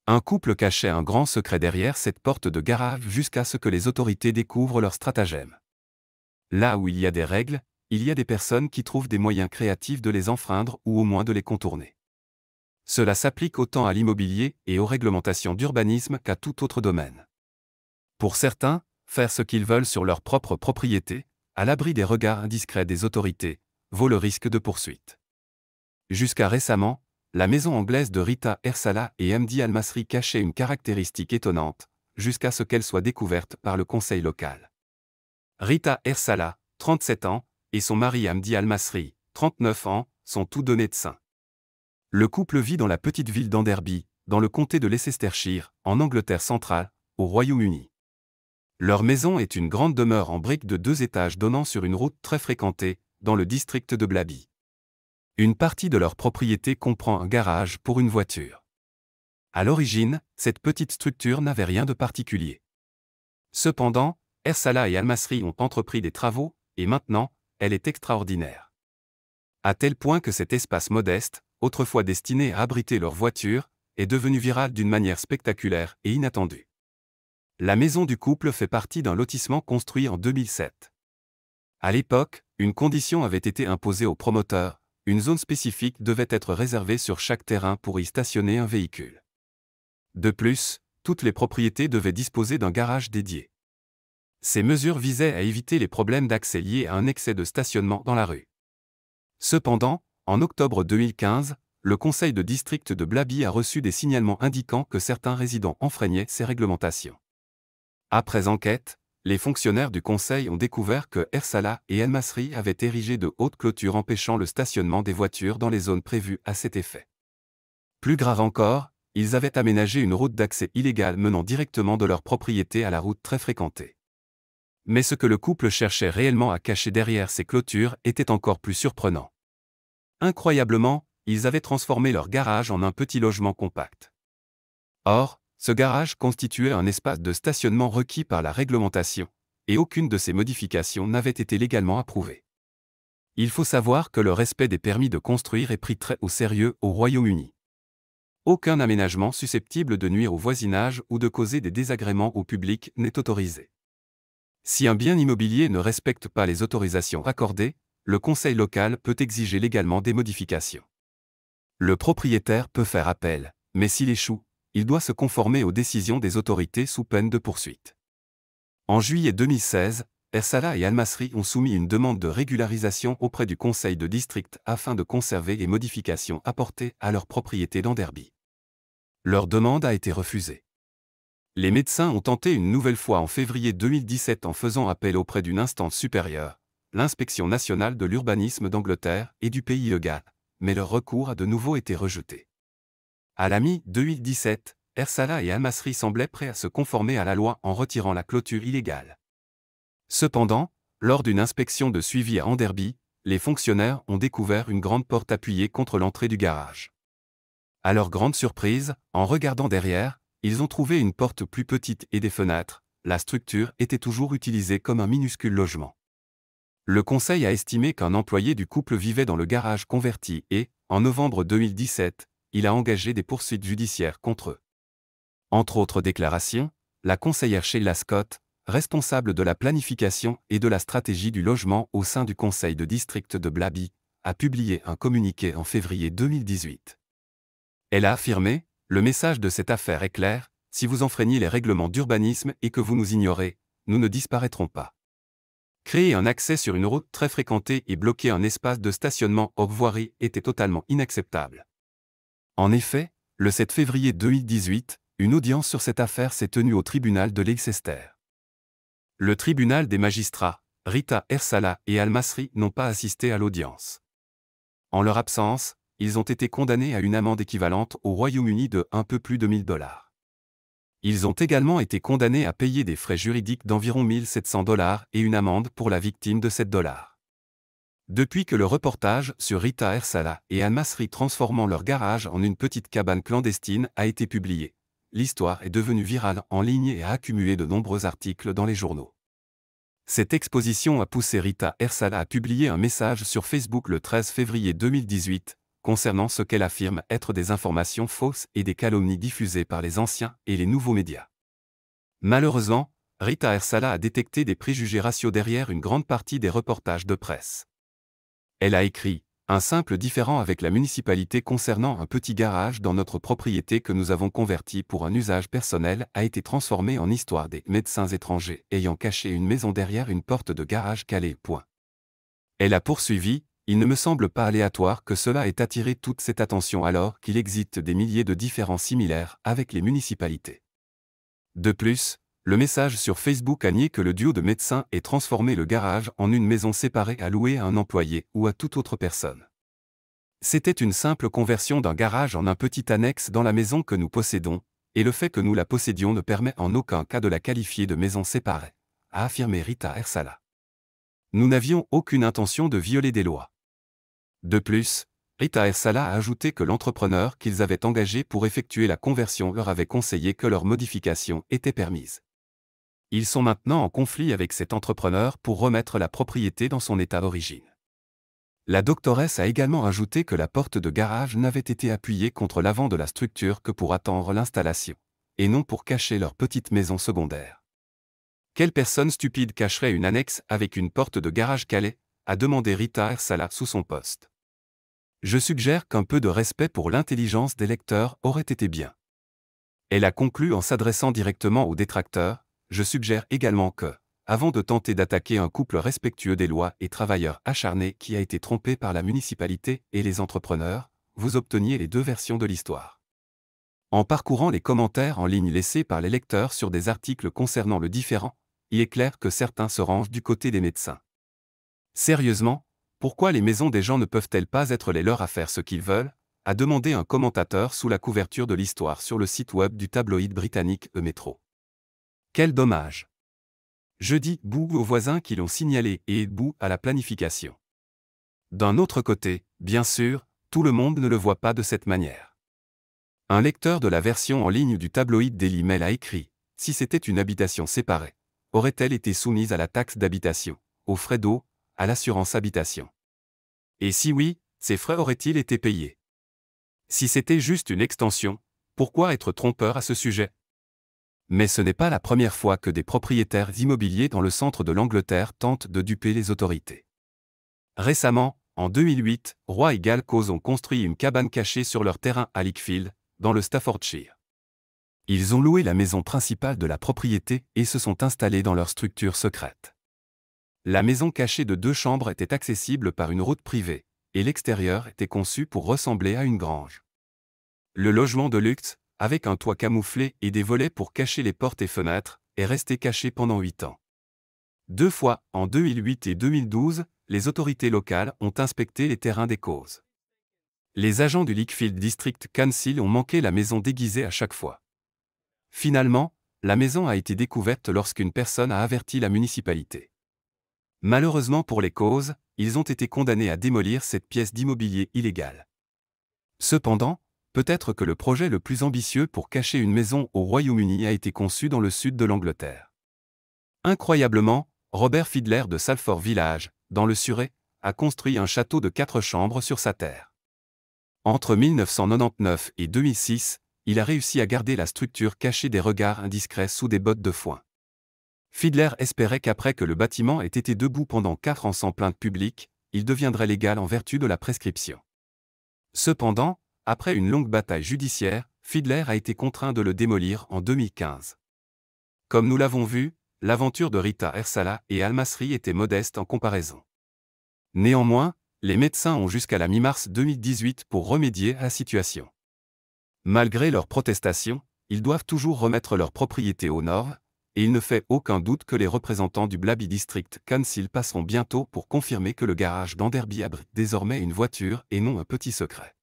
Un couple cachait un grand secret derrière cette porte de garage jusqu'à ce que les autorités découvrent leur stratagème. Là où il y a des règles, il y a des personnes qui trouvent des moyens créatifs de les enfreindre ou au moins de les contourner. Cela s'applique autant à l'immobilier et aux réglementations d'urbanisme qu'à tout autre domaine. Pour certains, faire ce qu'ils veulent sur leur propre propriété, à l'abri des regards indiscrets des autorités, vaut le risque de poursuite. Jusqu'à récemment, la maison anglaise de Rita Ersala et Md Al-Masri cachait une caractéristique étonnante, jusqu'à ce qu'elle soit découverte par le conseil local. Rita Ersala, 37 ans, et son mari Md Al-Masri, 39 ans, sont tous deux médecins. Le couple vit dans la petite ville d'Enderby, dans le comté de Leicestershire, en Angleterre centrale, au Royaume-Uni. Leur maison est une grande demeure en briques de 2 étages donnant sur une route très fréquentée, dans le district de Blaby. Une partie de leur propriété comprend un garage pour une voiture. À l'origine, cette petite structure n'avait rien de particulier. Cependant, Ersala et Al-Masri ont entrepris des travaux, et maintenant, elle est extraordinaire. À tel point que cet espace modeste, autrefois destiné à abriter leur voiture, est devenu viral d'une manière spectaculaire et inattendue. La maison du couple fait partie d'un lotissement construit en 2007. À l'époque, une condition avait été imposée aux promoteurs. Une zone spécifique devait être réservée sur chaque terrain pour y stationner un véhicule. De plus, toutes les propriétés devaient disposer d'un garage dédié. Ces mesures visaient à éviter les problèmes d'accès liés à un excès de stationnement dans la rue. Cependant, en octobre 2015, le conseil de district de Blaby a reçu des signalements indiquant que certains résidents enfreignaient ces réglementations. Après enquête, les fonctionnaires du conseil ont découvert que Ersala et Al-Masri avaient érigé de hautes clôtures empêchant le stationnement des voitures dans les zones prévues à cet effet. Plus grave encore, ils avaient aménagé une route d'accès illégale menant directement de leur propriété à la route très fréquentée. Mais ce que le couple cherchait réellement à cacher derrière ces clôtures était encore plus surprenant. Incroyablement, ils avaient transformé leur garage en un petit logement compact. Or, ce garage constituait un espace de stationnement requis par la réglementation, et aucune de ces modifications n'avait été légalement approuvée. Il faut savoir que le respect des permis de construire est pris très au sérieux au Royaume-Uni. Aucun aménagement susceptible de nuire au voisinage ou de causer des désagréments au public n'est autorisé. Si un bien immobilier ne respecte pas les autorisations accordées, le conseil local peut exiger légalement des modifications. Le propriétaire peut faire appel, mais s'il échoue, il doit se conformer aux décisions des autorités sous peine de poursuite. En juillet 2016, Ersala et Al-Masri ont soumis une demande de régularisation auprès du conseil de district afin de conserver les modifications apportées à leur propriété d'Enderby. Leur demande a été refusée. Les médecins ont tenté une nouvelle fois en février 2017 en faisant appel auprès d'une instance supérieure, l'Inspection nationale de l'urbanisme d'Angleterre et du pays légal, mais leur recours a de nouveau été rejeté. À la mi-2017, Ersala et Al-Masri semblaient prêts à se conformer à la loi en retirant la clôture illégale. Cependant, lors d'une inspection de suivi à Enderby, les fonctionnaires ont découvert une grande porte appuyée contre l'entrée du garage. À leur grande surprise, en regardant derrière, ils ont trouvé une porte plus petite et des fenêtres. La structure était toujours utilisée comme un minuscule logement. Le conseil a estimé qu'un employé du couple vivait dans le garage converti et, en novembre 2017, il a engagé des poursuites judiciaires contre eux. Entre autres déclarations, la conseillère Sheila Scott, responsable de la planification et de la stratégie du logement au sein du conseil de district de Blaby, a publié un communiqué en février 2018. Elle a affirmé « Le message de cette affaire est clair, si vous enfreignez les règlements d'urbanisme et que vous nous ignorez, nous ne disparaîtrons pas. » Créer un accès sur une route très fréquentée et bloquer un espace de stationnement hors voirie était totalement inacceptable. En effet, le 7 février 2018, une audience sur cette affaire s'est tenue au tribunal de Leicester. Le tribunal des magistrats, Rita Ersala et Al-Masri n'ont pas assisté à l'audience. En leur absence, ils ont été condamnés à une amende équivalente au Royaume-Uni de un peu plus de $1000. Ils ont également été condamnés à payer des frais juridiques d'environ $1700 et une amende pour la victime de $7. Depuis que le reportage sur Rita Ersala et Al-Masri transformant leur garage en une petite cabane clandestine a été publié, l'histoire est devenue virale en ligne et a accumulé de nombreux articles dans les journaux. Cette exposition a poussé Rita Ersala à publier un message sur Facebook le 13 février 2018, concernant ce qu'elle affirme être des informations fausses et des calomnies diffusées par les anciens et les nouveaux médias. Malheureusement, Rita Ersala a détecté des préjugés raciaux derrière une grande partie des reportages de presse. Elle a écrit « Un simple différend avec la municipalité concernant un petit garage dans notre propriété que nous avons converti pour un usage personnel a été transformé en histoire des médecins étrangers ayant caché une maison derrière une porte de garage calée. » Elle a poursuivi « Il ne me semble pas aléatoire que cela ait attiré toute cette attention alors qu'il existe des milliers de différends similaires avec les municipalités. » De plus, le message sur Facebook a nié que le duo de médecins ait transformé le garage en une maison séparée à louer à un employé ou à toute autre personne. C'était une simple conversion d'un garage en un petit annexe dans la maison que nous possédons, et le fait que nous la possédions ne permet en aucun cas de la qualifier de maison séparée, a affirmé Rita Ersala. Nous n'avions aucune intention de violer des lois. De plus, Rita Ersala a ajouté que l'entrepreneur qu'ils avaient engagé pour effectuer la conversion leur avait conseillé que leur modification était permise. Ils sont maintenant en conflit avec cet entrepreneur pour remettre la propriété dans son état d'origine. La doctoresse a également ajouté que la porte de garage n'avait été appuyée contre l'avant de la structure que pour attendre l'installation, et non pour cacher leur petite maison secondaire. Quelle personne stupide cacherait une annexe avec une porte de garage calée, a demandé Rita Ersala sous son poste. Je suggère qu'un peu de respect pour l'intelligence des lecteurs aurait été bien. Elle a conclu en s'adressant directement aux détracteurs. Je suggère également que, avant de tenter d'attaquer un couple respectueux des lois et travailleurs acharnés qui a été trompé par la municipalité et les entrepreneurs, vous obteniez les deux versions de l'histoire. En parcourant les commentaires en ligne laissés par les lecteurs sur des articles concernant le différend, il est clair que certains se rangent du côté des médecins. Sérieusement, pourquoi les maisons des gens ne peuvent-elles pas être les leurs à faire ce qu'ils veulent, a demandé un commentateur sous la couverture de l'histoire sur le site web du tabloïd britannique The Metro. Quel dommage! Je dis bouh aux voisins qui l'ont signalé et bouh à la planification. D'un autre côté, bien sûr, tout le monde ne le voit pas de cette manière. Un lecteur de la version en ligne du tabloïd Daily Mail a écrit « Si c'était une habitation séparée, aurait-elle été soumise à la taxe d'habitation, aux frais d'eau, à l'assurance habitation? Et si oui, ces frais auraient-ils été payés? Si c'était juste une extension, pourquoi être trompeur à ce sujet? » Mais ce n'est pas la première fois que des propriétaires immobiliers dans le centre de l'Angleterre tentent de duper les autorités. Récemment, en 2008, Roy et Gal Coz ont construit une cabane cachée sur leur terrain à Lichfield, dans le Staffordshire. Ils ont loué la maison principale de la propriété et se sont installés dans leur structure secrète. La maison cachée de 2 chambres était accessible par une route privée, et l'extérieur était conçu pour ressembler à une grange. Le logement de luxe, avec un toit camouflé et des volets pour cacher les portes et fenêtres, est resté caché pendant 8 ans. 2 fois, en 2008 et 2012, les autorités locales ont inspecté les terrains des causes. Les agents du Lichfield District Council ont manqué la maison déguisée à chaque fois. Finalement, la maison a été découverte lorsqu'une personne a averti la municipalité. Malheureusement pour les causes, ils ont été condamnés à démolir cette pièce d'immobilier illégale. Cependant, peut-être que le projet le plus ambitieux pour cacher une maison au Royaume-Uni a été conçu dans le sud de l'Angleterre. Incroyablement, Robert Fiedler de Salford Village, dans le Surrey, a construit un château de 4 chambres sur sa terre. Entre 1999 et 2006, il a réussi à garder la structure cachée des regards indiscrets sous des bottes de foin. Fiedler espérait qu'après que le bâtiment ait été debout pendant 4 ans sans plainte publique, il deviendrait légal en vertu de la prescription. Cependant, après une longue bataille judiciaire, Fiedler a été contraint de le démolir en 2015. Comme nous l'avons vu, l'aventure de Rita Ersala et Al-Masri était modeste en comparaison. Néanmoins, les médecins ont jusqu'à la mi-mars 2018 pour remédier à la situation. Malgré leurs protestations, ils doivent toujours remettre leur propriété aux normes, et il ne fait aucun doute que les représentants du Blaby District Council passeront bientôt pour confirmer que le garage d'Enderby abrite désormais une voiture et non un petit secret.